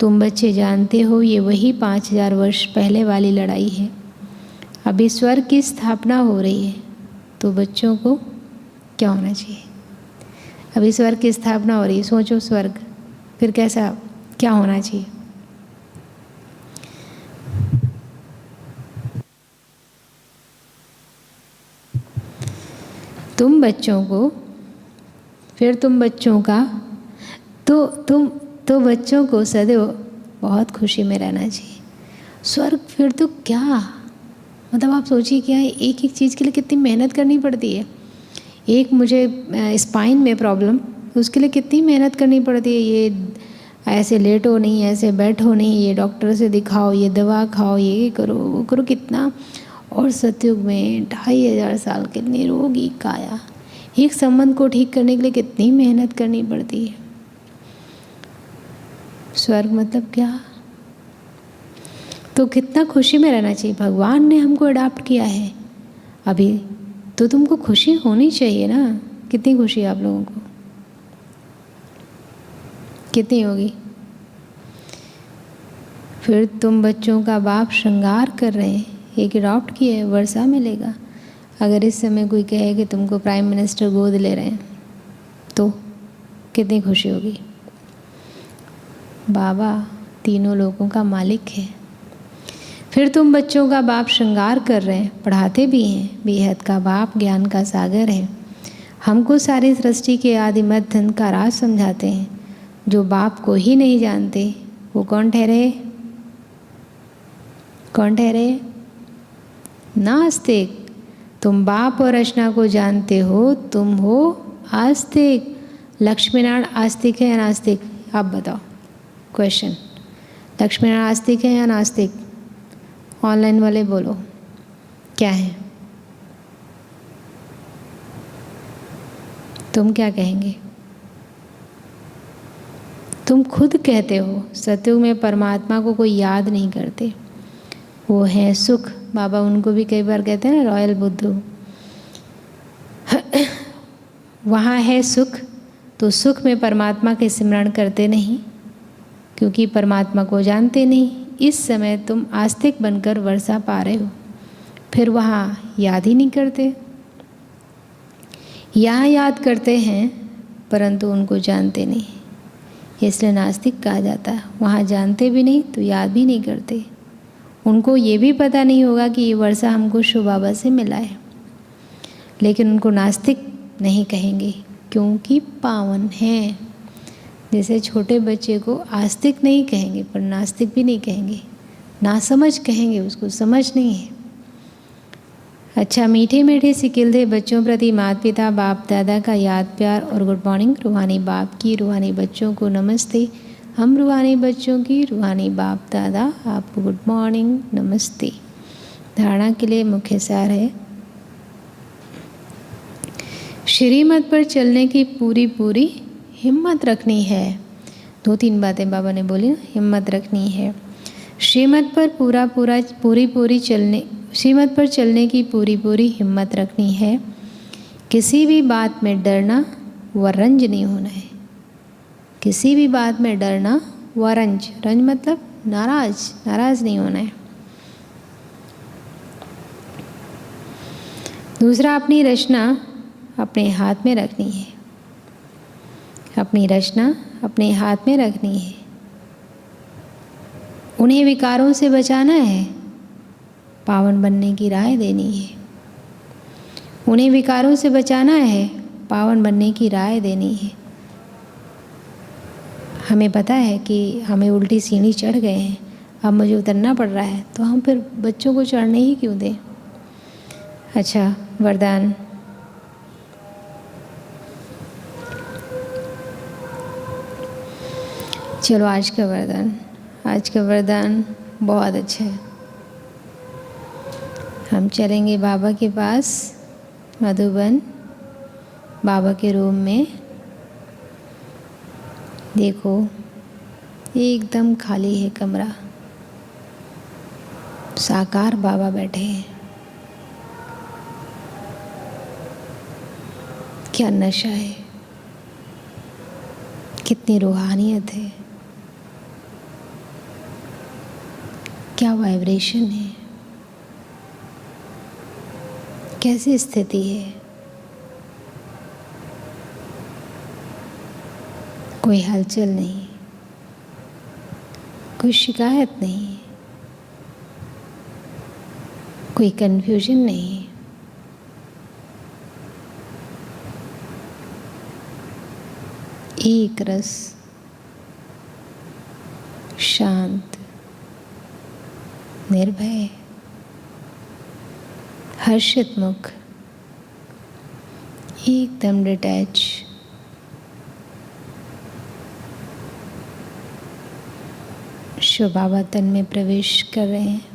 तुम बच्चे जानते हो ये वही 5000 वर्ष पहले वाली लड़ाई है। अभी स्वर्ग की स्थापना हो रही है तो बच्चों को क्या होना चाहिए? अभी स्वर्ग की स्थापना हो रही है, सोचो स्वर्ग फिर कैसा क्या होना चाहिए? तुम बच्चों का तो बच्चों को सदैव बहुत खुशी में रहना चाहिए। स्वर्ग फिर तो क्या, मतलब आप सोचिए क्या है, एक एक चीज़ के लिए कितनी मेहनत करनी पड़ती है। एक मुझे स्पाइन में प्रॉब्लम, उसके लिए कितनी मेहनत करनी पड़ती है। ये ऐसे लेटो नहीं, ऐसे बैठो नहीं, ये डॉक्टर से दिखाओ, ये दवा खाओ, ये करो वो करो, कितना। और सतयुग में 2500 साल के निरोगी काया, एक संबंध को ठीक करने के लिए कितनी मेहनत करनी पड़ती है। स्वर्ग मतलब क्या? तो कितना खुशी में रहना चाहिए। भगवान ने हमको अडॉप्ट किया है अभी, तो तुमको खुशी होनी चाहिए ना। कितनी खुशी है आप लोगों को? कितनी होगी? फिर तुम बच्चों का बाप श्रृंगार कर रहे हैं, एक अडॉप्ट किया है, वर्षा मिलेगा। अगर इस समय कोई कहे कि तुमको प्राइम मिनिस्टर गोद ले रहे हैं तो कितनी खुशी होगी। बाबा तीनों लोगों का मालिक है। फिर तुम बच्चों का बाप श्रृंगार कर रहे हैं, पढ़ाते भी हैं। बेहद का बाप ज्ञान का सागर है, हमको सारी सृष्टि के आदि मध्य अंत का राज समझाते हैं। जो बाप को ही नहीं जानते वो कौन ठहरे? कौन ठहरे? नास्तिक। तुम बाप और रचना को जानते हो, तुम हो आस्तिक। लक्ष्मीनारायण आस्तिक है या नास्तिक? आप बताओ। क्वेश्चन, लक्ष्मीनारायण आस्तिक है या नास्तिक? ऑनलाइन वाले बोलो क्या है? तुम क्या कहेंगे? तुम खुद कहते हो सतयुग में परमात्मा को कोई याद नहीं करते, वो है सुख। बाबा उनको भी कई बार कहते हैं ना, रॉयल बुद्धू। वहाँ है सुख, तो सुख में परमात्मा के स्मरण करते नहीं, क्योंकि परमात्मा को जानते नहीं। इस समय तुम आस्तिक बनकर वर्षा पा रहे हो, फिर वहाँ याद ही नहीं करते। यहाँ याद करते हैं परंतु उनको जानते नहीं, इसलिए नास्तिक कहा जाता है। वहाँ जानते भी नहीं तो याद भी नहीं करते। उनको ये भी पता नहीं होगा कि ये वर्षा हमको शिव बाबा से मिला है, लेकिन उनको नास्तिक नहीं कहेंगे क्योंकि पावन है। जैसे छोटे बच्चे को आस्तिक नहीं कहेंगे पर नास्तिक भी नहीं कहेंगे, नासमझ कहेंगे, उसको समझ नहीं है। अच्छा, मीठे मीठे सिकिलते बच्चों प्रति माता पिता बाप दादा का याद प्यार और गुड मॉर्निंग। रूहानी बाप की रूहानी बच्चों को नमस्ते। हम रूहानी बच्चों की रूहानी बाप दादा आपको गुड मॉर्निंग, नमस्ते। धारणा के लिए मुख्य सार है, श्रीमत पर चलने की पूरी पूरी हिम्मत रखनी है। 2-3 बातें बाबा ने बोली ना, हिम्मत रखनी है। श्रीमत पर पूरी चलने, श्रीमत पर चलने की पूरी पूरी हिम्मत रखनी है। किसी भी बात में डरना व रंज नहीं होना है। किसी भी बात में डरना व रंज, रंज मतलब नाराज नहीं होना है। दूसरा, अपनी रचना अपने हाथ में रखनी है। अपनी रचना अपने हाथ में रखनी है। उन्हें विकारों से बचाना है, पावन बनने की राय देनी है। उन्हें विकारों से बचाना है, पावन बनने की राय देनी है। हमें पता है कि हमें उल्टी सीढ़ी चढ़ गए हैं, अब मुझे उतरना पड़ रहा है, तो हम फिर बच्चों को चढ़ने ही क्यों दें। अच्छा, वरदान। चलो आज का वरदान बहुत अच्छा है। हम चलेंगे बाबा के पास मधुबन, बाबा के रूम में। देखो एकदम खाली है कमरा, साकार बाबा बैठे हैं। क्या नशा है, कितनी रूहानियत है, क्या वाइब्रेशन है, कैसी स्थिति है। कोई हलचल नहीं, कोई शिकायत नहीं, कोई कन्फ्यूजन नहीं। एक रस, शांत, निर्भय, हर्षित मुख, एकदम डिटैच। शिव बाबा तन में प्रवेश कर रहे हैं।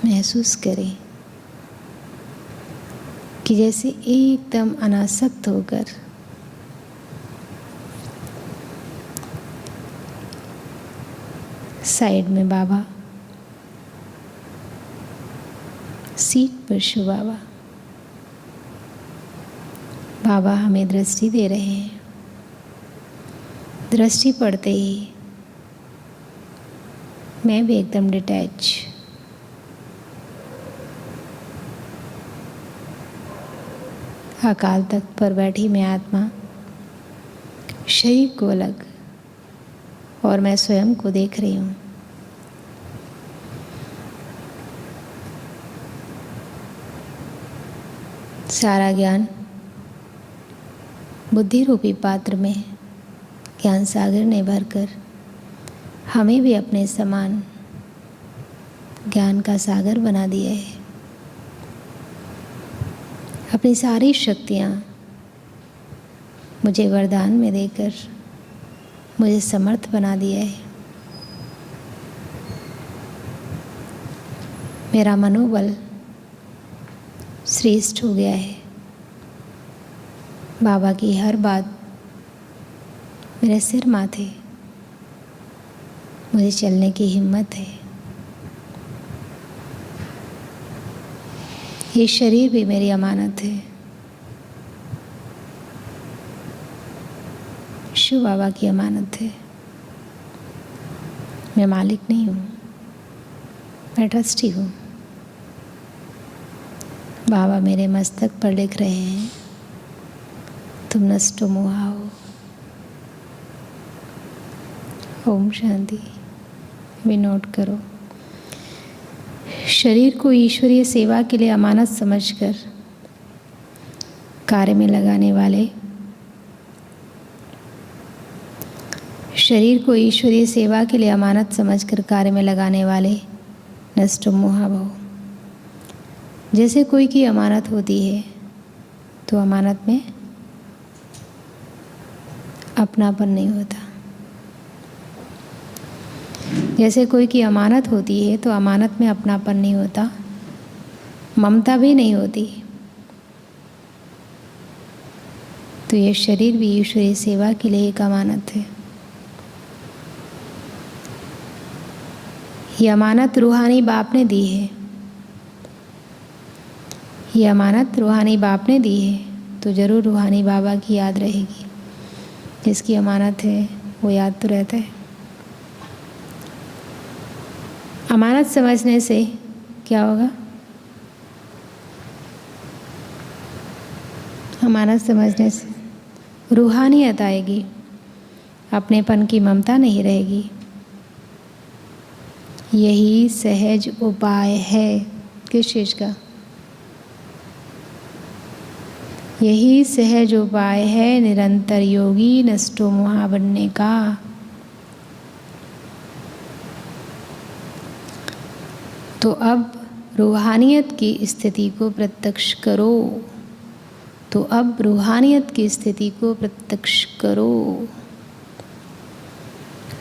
महसूस करें कि जैसे एकदम अनासक्त होकर साइड में बाबा, सीट पर शिव बाबा। बाबा हमें दृष्टि दे रहे हैं। दृष्टि पड़ते ही मैं भी एकदम डिटैच, अकाल तख्त पर बैठी मैं आत्मा, शरीर को अलग और मैं स्वयं को देख रही हूँ। सारा ज्ञान बुद्धि रूपी पात्र में ज्ञान सागर ने भरकर हमें भी अपने समान ज्ञान का सागर बना दिया है। अपनी सारी शक्तियाँ मुझे वरदान में देकर मुझे समर्थ बना दिया है। मेरा मनोबल श्रेष्ठ हो गया है। बाबा की हर बात मेरे सिर माथे, मुझे चलने की हिम्मत है। ये शरीर भी मेरी अमानत है। शिव बाबा की अमानत है। मैं मालिक नहीं हूँ, मैं ट्रस्टी हूँ। बाबा मेरे मस्तक पर लिख रहे हैं, तुम नष्टो मोहा हो। ओम शांति। भी नोट करो, शरीर को ईश्वरीय सेवा के लिए अमानत समझकर कार्य में लगाने वाले, शरीर को ईश्वरीय सेवा के लिए अमानत समझकर कार्य में लगाने वाले नष्टो मोहा भव। जैसे कोई की अमानत होती है तो अमानत में अपनापन नहीं होता। जैसे कोई की अमानत होती है तो अमानत में अपनापन नहीं होता, ममता भी नहीं होती। तो ये शरीर भी ईश्वरीय सेवा के लिए एक अमानत है। ये अमानत रूहानी बाप ने दी है। ये अमानत रूहानी बाप ने दी है तो ज़रूर रूहानी बाबा की याद रहेगी। जिसकी अमानत है वो याद तो रहता है। अमानत समझने से क्या होगा? अमानत समझने से रूहानियत आएगी, अपनेपन की ममता नहीं रहेगी। यही सहज उपाय है। किस चीज़ का? यही सहज उपाय है निरंतर योगी नष्टो मोहा बनने का। तो अब रूहानियत की स्थिति को प्रत्यक्ष करो। तो अब रूहानियत की स्थिति को प्रत्यक्ष करो।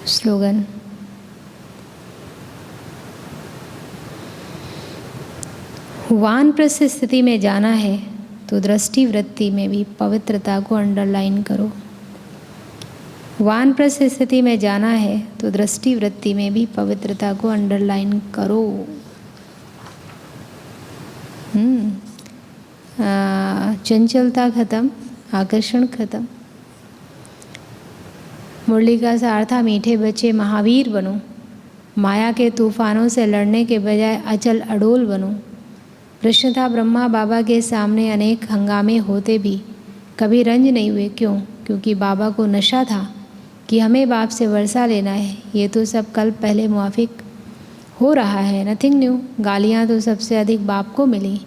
स्लोगन, वानप्रस्थ स्थिति में जाना है तो दृष्टि वृत्ति में भी पवित्रता को अंडरलाइन करो। वानप्रस्थ स्थिति में जाना है तो दृष्टि वृत्ति में भी पवित्रता को अंडरलाइन करो। चंचलता खत्म, आकर्षण खत्म। मुरली का सार था, मीठे बच्चे महावीर बनो। माया के तूफानों से लड़ने के बजाय अचल अडोल बनो। प्रश्न था ब्रह्मा बाबा के सामने अनेक हंगामे होते भी कभी रंज नहीं हुए। क्यों? क्योंकि बाबा को नशा था कि हमें बाप से वर्षा लेना है। ये तो सब कल पहले मुआफिक हो रहा है, नथिंग न्यू। गालियाँ तो सबसे अधिक बाप को मिली,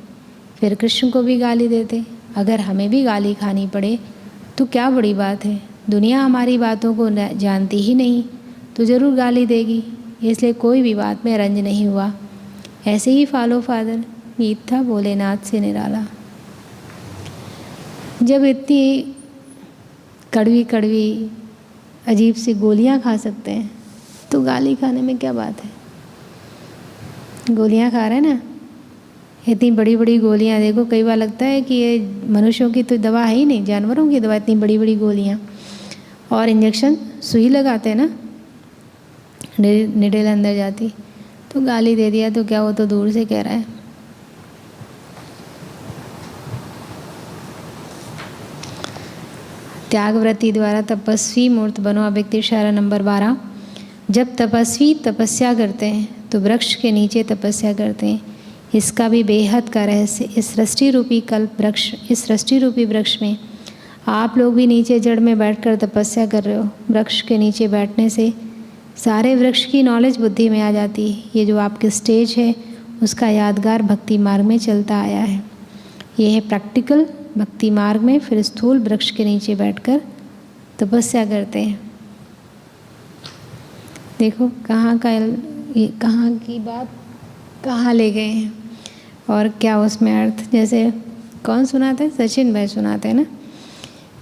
फिर कृष्ण को भी गाली देते। अगर हमें भी गाली खानी पड़े तो क्या बड़ी बात है। दुनिया हमारी बातों को जानती ही नहीं तो ज़रूर गाली देगी। इसलिए कोई भी बात में रंज नहीं हुआ। ऐसे ही फॉलो फादर, मीत था भोलेनाथ से निराला। जब इतनी कड़वी कड़वी अजीब सी गोलियां खा सकते हैं तो गाली खाने में क्या बात है। गोलियां खा रहे हैं ना, इतनी बड़ी बड़ी गोलियां। देखो कई बार लगता है कि ये मनुष्यों की तो दवा है ही नहीं, जानवरों की दवा, इतनी बड़ी बड़ी गोलियां। और इंजेक्शन सुई लगाते हैं ना, निडल अंदर जाती, तो गाली दे दिया तो क्या, वो तो दूर से कह रहा है। त्यागव्रती द्वारा तपस्वी मूर्त बनो। अव्यक्त इशारा नंबर 12। जब तपस्वी तपस्या करते हैं तो वृक्ष के नीचे तपस्या करते हैं। इसका भी बेहद का रहस्य इस सृष्टि रूपी कल्प वृक्ष, इस सृष्टि रूपी वृक्ष में आप लोग भी नीचे जड़ में बैठकर तपस्या कर रहे हो। वृक्ष के नीचे बैठने से सारे वृक्ष की नॉलेज बुद्धि में आ जाती है। ये जो आपकी स्टेज है उसका यादगार भक्ति मार्ग में चलता आया है। ये है प्रैक्टिकल भक्ति मार्ग में। फिर स्थूल वृक्ष के नीचे बैठकर तपस्या करते हैं। देखो कहाँ की बात कहाँ ले गए हैं और क्या उसमें अर्थ। जैसे कौन सुनाते हैं, सचिन भाई सुनाते हैं ना,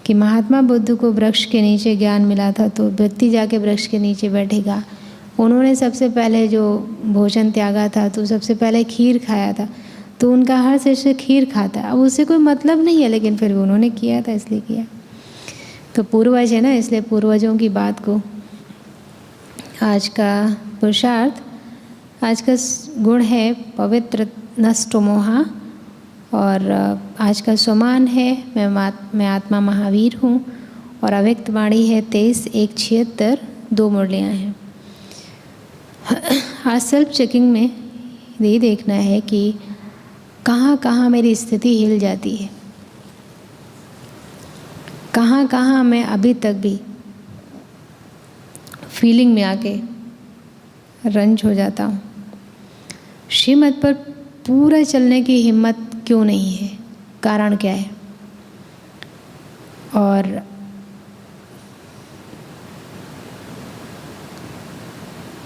कि महात्मा बुद्ध को वृक्ष के नीचे ज्ञान मिला था तो व्यक्ति जाके वृक्ष के नीचे बैठेगा। उन्होंने सबसे पहले जो भोजन त्यागा था तो सबसे पहले खीर खाया था, तो उनका हर शिष्य खीर खाता है। अब उससे कोई मतलब नहीं है, लेकिन फिर भी उन्होंने किया था इसलिए किया। तो पूर्वज है ना, इसलिए पूर्वजों की बात को। आज का पुरुषार्थ, आज का गुण है पवित्र नष्टो मोहा, और आज का सुमान है मैं आत्मा महावीर हूँ, और अव्यक्त वाणी है 23:1-76, 2 मुरलियाँ हैं। आज सेल्फ चेकिंग में ये देखना है कि कहाँ कहाँ मेरी स्थिति हिल जाती है, कहाँ कहाँ मैं अभी तक भी फीलिंग में आके रंज हो जाता हूँ। श्रीमत पर पूरा चलने की हिम्मत क्यों नहीं है, कारण क्या है। और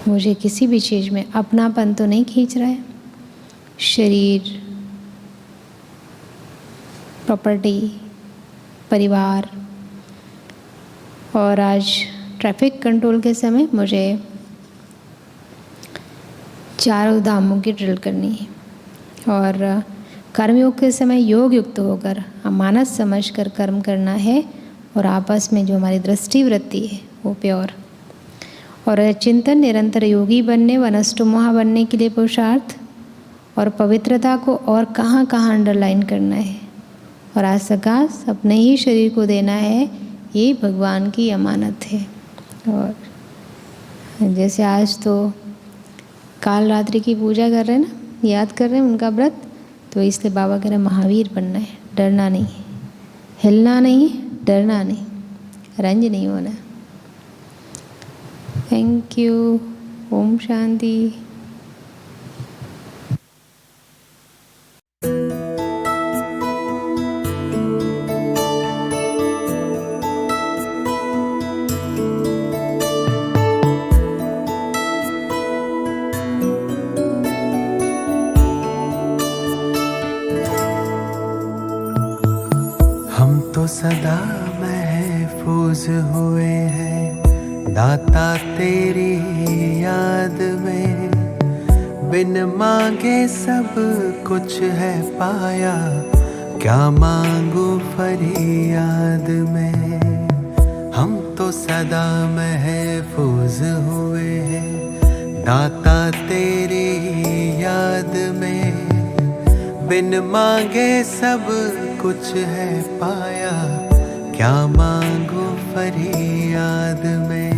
मुझे किसी भी चीज़ में अपनापन तो नहीं खींच रहा है। शरीर, प्रॉपर्टी, परिवार। और आज ट्रैफिक कंट्रोल के समय मुझे 4 धामों की ड्रिल करनी है, और कर्मयोग के समय योग युक्त होकर मानस समझकर कर्म करना है, और आपस में जो हमारी दृष्टि वृत्ति है वो प्योर। और चिंतन निरंतर योगी बनने व नष्टोमोहा बनने के लिए पुरुषार्थ और पवित्रता को और कहाँ कहाँ अंडरलाइन करना है। और आज सकाश अपने ही शरीर को देना है, ये भगवान की अमानत है। और जैसे आज तो काल रात्रि की पूजा कर रहे हैं ना, याद कर रहे हैं उनका व्रत, तो इसलिए बाबा कह रहे हैं महावीर बनना है, डरना नहीं, हिलना नहीं, डरना नहीं, रंज नहीं होना। Thank you. ओम शांति। तो सदा महफूज हुए हैं दाता तेरी याद में, बिन मांगे सब कुछ है पाया, क्या मांगू फरियाद में। हम तो सदा महफूज हुए हैं दाता तेरी याद में, बिन मांगे सब कुछ है पाया, क्या मांगू फरियाद में।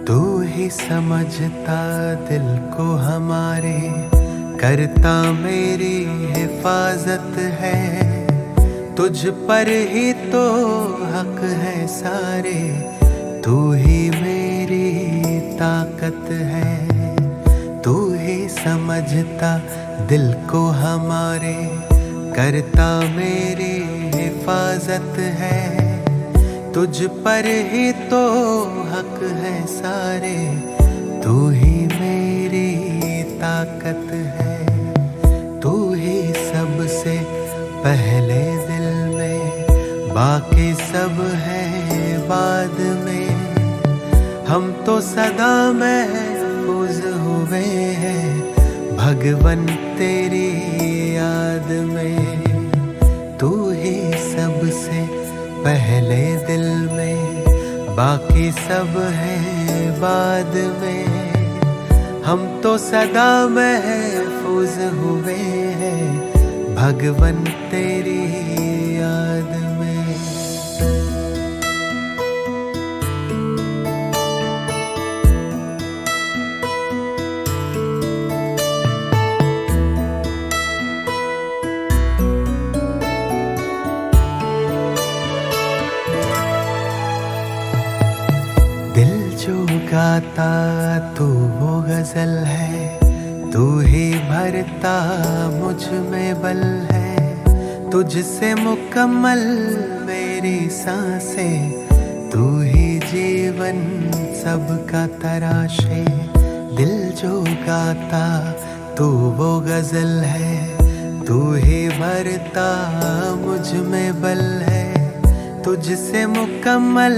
तू ही समझता दिल को हमारे, करता मेरी हिफाजत है, तुझ पर ही तो हक है सारे, तू ही मेरी ताकत है। तू ही समझता दिल को हमारे, करता मेरी हिफाजत है। तुझ पर ही तो हक है सारे, तू ही मेरी ताकत है। तू ही सबसे पहले दिल में, बाकी सब है बाद में। हम तो सदा महफूज हुए हैं भगवन तेरी याद में। तू ही सबसे पहले दिल में, बाकी सब है बाद में। हम तो सदा महफूज हुए हैं भगवन तेरी याद में। दिल जो गाता तू वो गजल है, तू ही भरता मुझ में बल है। तुझसे मुकम्मल मेरी सांसें, तू ही जीवन सबका तराशे। दिल जो गाता तू वो गजल है, तू ही भरता मुझ में बल है। तुझसे मुकम्मल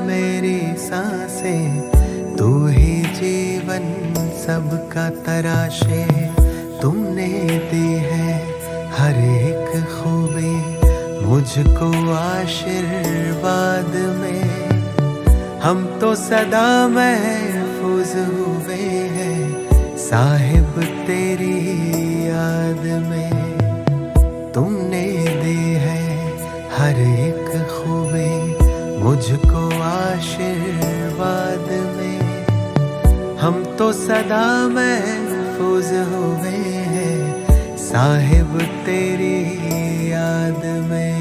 मेरी सांसें, तू ही जीवन सबका तराशे। तुमने दी है हर एक खूबी मुझको आशीर्वाद में। हम तो सदा महफूज हुए हैं साहिब तेरी याद में। तुमने दी है हर एक खूबी मुझको आशीर्वाद में। हम तो सदा महफूज हुए हैं साहिब तेरी याद में।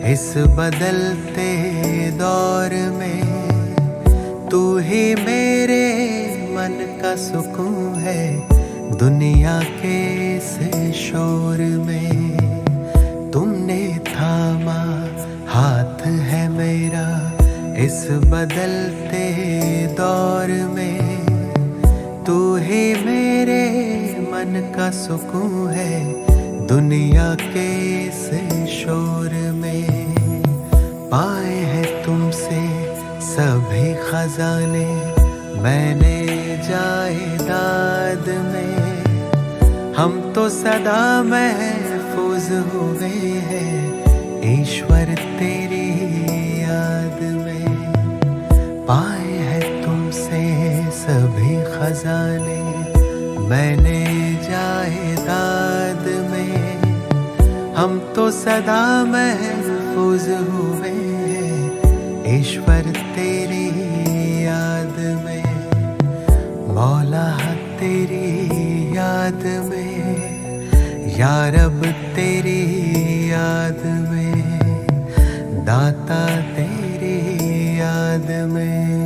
इस बदलते दौर में तू ही मेरे मन का सुकून है। दुनिया के इस शोर में तुमने थामा हाथ है मेरा। इस बदलते दौर में तू ही मेरे मन का सुकून है। दुनिया के इस शोर में पाए हैं तुमसे सभी खजाने, मैंने जायदाद में। हम तो सदा महफूज हुए हैं ईश्वर तेरी याद में। पाए हैं तुमसे सभी खजाने, मैंने जायदाद में। हम तो सदा महफूज हुए हैं ईश्वर तेरी याद में। मौला तेरी याद में, या रब तेरी याद में, दाता तेरी याद में।